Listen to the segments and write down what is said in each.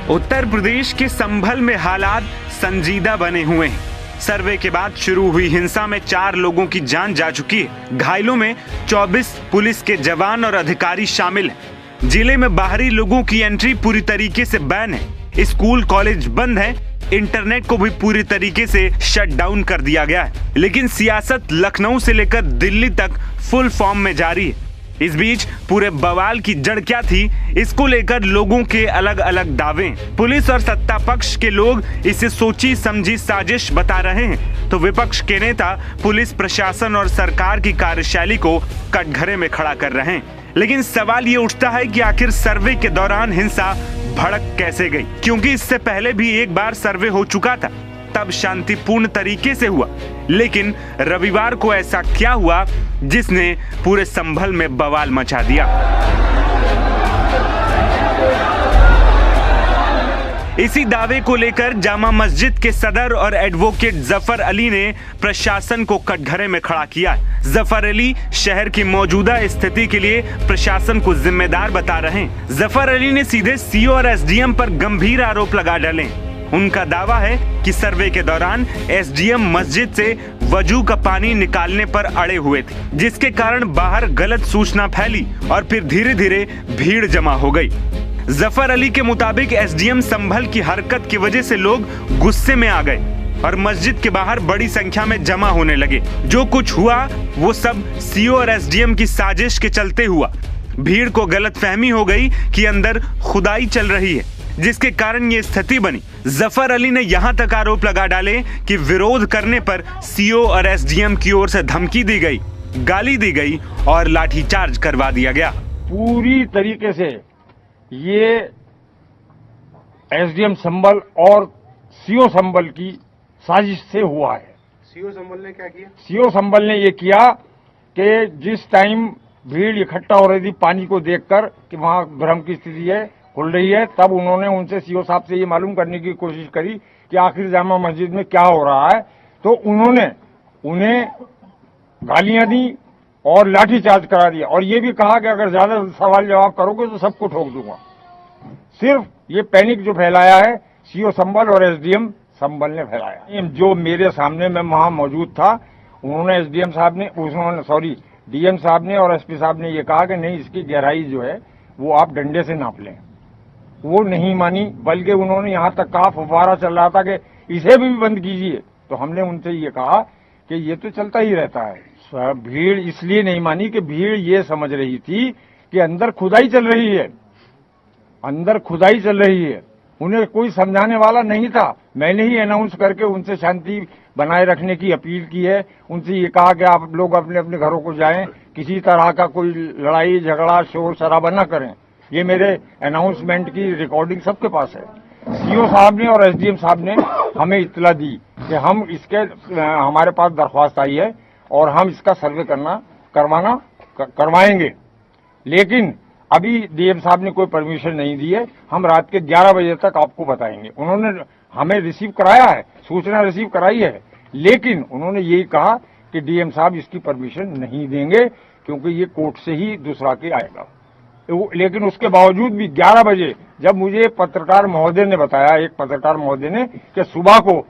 उत्तर प्रदेश के संभल में हालात संजीदा बने हुए हैं। सर्वे के बाद शुरू हुई हिंसा में 4 लोगों की जान जा चुकी है। घायलों में 24 पुलिस के जवान और अधिकारी शामिल हैं। जिले में बाहरी लोगों की एंट्री पूरी तरीके से बैन है। स्कूल कॉलेज बंद है। इंटरनेट को भी पूरी तरीके से शट डाउन कर दिया गया है। लेकिन सियासत लखनऊ से लेकर दिल्ली तक फुल फॉर्म में जारी है। इस बीच पूरे बवाल की जड़ क्या थी, इसको लेकर लोगों के अलग अलग दावे। पुलिस और सत्ता पक्ष के लोग इसे सोची समझी साजिश बता रहे हैं, तो विपक्ष के नेता पुलिस प्रशासन और सरकार की कार्यशैली को कटघरे में खड़ा कर रहे हैं। लेकिन सवाल ये उठता है कि आखिर सर्वे के दौरान हिंसा भड़क कैसे गई, क्योंकि इससे पहले भी एक बार सर्वे हो चुका था, तब शांतिपूर्ण तरीके से हुआ। लेकिन रविवार को ऐसा क्या हुआ जिसने पूरे संभल में बवाल मचा दिया। इसी दावे को लेकर जामा मस्जिद के सदर और एडवोकेट जफर अली ने प्रशासन को कटघरे में खड़ा किया। जफर अली शहर की मौजूदा स्थिति के लिए प्रशासन को जिम्मेदार बता रहे हैं। जफर अली ने सीधे सीओ और एसडीएम पर गंभीर आरोप लगा डाले। उनका दावा है कि सर्वे के दौरान एसडीएम मस्जिद से वजू का पानी निकालने पर अड़े हुए थे, जिसके कारण बाहर गलत सूचना फैली और फिर धीरे धीरे भीड़ जमा हो गई। जफर अली के मुताबिक एसडीएम संभल की हरकत की वजह से लोग गुस्से में आ गए और मस्जिद के बाहर बड़ी संख्या में जमा होने लगे। जो कुछ हुआ वो सब सीओ और एसडीएम की साजिश के चलते हुआ। भीड़ को गलतफहमी हो गई कि अंदर खुदाई चल रही है, जिसके कारण ये स्थिति बनी। जफर अली ने यहाँ तक आरोप लगा डाले कि विरोध करने पर सीओ और एसडीएम की ओर से धमकी दी गई, गाली दी गई और लाठीचार्ज करवा दिया गया। पूरी तरीके से ये एसडीएम संभल और सीओ संभल की साजिश से हुआ है। सीओ संभल ने क्या किया? सीओ संभल ने ये किया कि जिस टाइम भीड़ इकट्ठा हो रही थी पानी को देखकर कि वहां भ्रम की स्थिति है, खुल रही है, तब उन्होंने उनसे सीओ साहब से ये मालूम करने की कोशिश करी कि आखिर जामा मस्जिद में क्या हो रहा है। तो उन्होंने उन्हें गालियां दी और लाठीचार्ज करा दिया और ये भी कहा कि अगर ज्यादा सवाल जवाब करोगे तो सबको ठोक दूंगा। सिर्फ ये पैनिक जो फैलाया है सीओ संभल और एसडीएम संभल ने फैलाया। जो मेरे सामने मैं वहां मौजूद था, उन्होंने एसडीएम साहब ने डीएम साहब ने और एसपी साहब ने ये कहा कि नहीं, इसकी गहराई जो है वो आप डंडे से नाप लें। वो नहीं मानी, बल्कि उन्होंने यहाँ तक कहा, फुव्वारा चल रहा था कि इसे भी बंद कीजिए। तो हमने उनसे ये कहा कि ये तो चलता ही रहता है। भीड़ इसलिए नहीं मानी कि भीड़ ये समझ रही थी कि अंदर खुदाई चल रही है, अंदर खुदाई चल रही है। उन्हें कोई समझाने वाला नहीं था। मैंने ही अनाउंस करके उनसे शांति बनाए रखने की अपील की है। उनसे ये कहा कि आप लोग अपने अपने घरों को जाएं, किसी तरह का कोई लड़ाई झगड़ा शोर शराबा न करें। ये मेरे अनाउंसमेंट की रिकॉर्डिंग सबके पास है। सीओ साहब ने और एसडीएम साहब ने हमें इत्तला दी कि हम इसके हमारे पास दरख्वास्त आई है और हम इसका सर्वे करवाएंगे। लेकिन अभी डीएम साहब ने कोई परमिशन नहीं दी है। हम रात के 11 बजे तक आपको बताएंगे। उन्होंने हमें रिसीव कराया है, सूचना रिसीव कराई है, लेकिन उन्होंने यही कहा कि डीएम साहब इसकी परमिशन नहीं देंगे क्योंकि ये कोर्ट से ही दूसरा के आएगा। लेकिन उसके बावजूद भी 11 बजे जब मुझे पत्रकार महोदय ने बताया, एक पत्रकार महोदय ने, कि सुबह को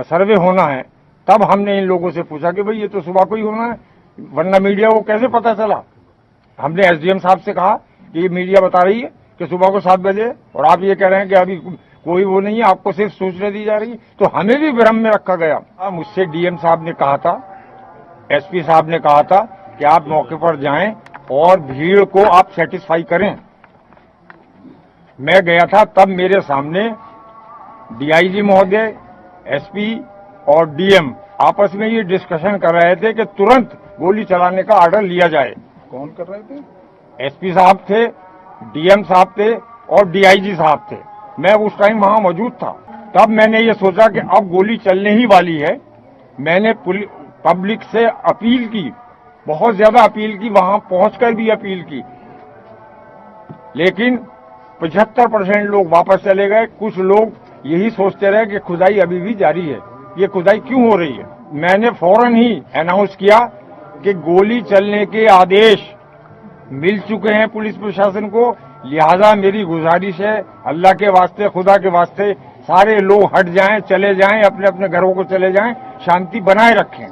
सर्वे होना है, तब हमने इन लोगों से पूछा कि भाई ये तो सुबह को ही होना है, वरना मीडिया को कैसे पता चला। हमने एसडीएम साहब से कहा कि ये मीडिया बता रही है कि सुबह को 7 बजे और आप ये कह रहे हैं कि अभी कोई वो नहीं है, आपको सिर्फ सूचना दी जा रही है। तो हमें भी भ्रम में रखा गया। मुझसे डीएम साहब ने कहा था, एसपी साहब ने कहा था कि आप मौके पर जाएं और भीड़ को आप सेटिस्फाई करें। मैं गया था, तब मेरे सामने डीआईजी महोदय, एसपी और डीएम आपस में ये डिस्कशन कर रहे थे कि तुरंत गोली चलाने का ऑर्डर लिया जाए। कौन कर रहे थे? एसपी साहब थे, डीएम साहब थे और डीआईजी साहब थे। मैं उस टाइम वहां मौजूद था। तब मैंने ये सोचा कि अब गोली चलने ही वाली है। मैंने पब्लिक से अपील की, बहुत ज्यादा अपील की, वहां पहुंचकर भी अपील की, लेकिन 75% लोग वापस चले गए। कुछ लोग यही सोचते रहे कि खुदाई अभी भी जारी है, ये खुदाई क्यों हो रही है। मैंने फौरन ही अनाउंस किया कि गोली चलने के आदेश मिल चुके हैं पुलिस प्रशासन को। लिहाजा मेरी गुजारिश है, अल्लाह के वास्ते, खुदा के वास्ते, सारे लोग हट जाएं, चले जाएं, अपने अपने घरों को चले जाएं, शांति बनाए रखें।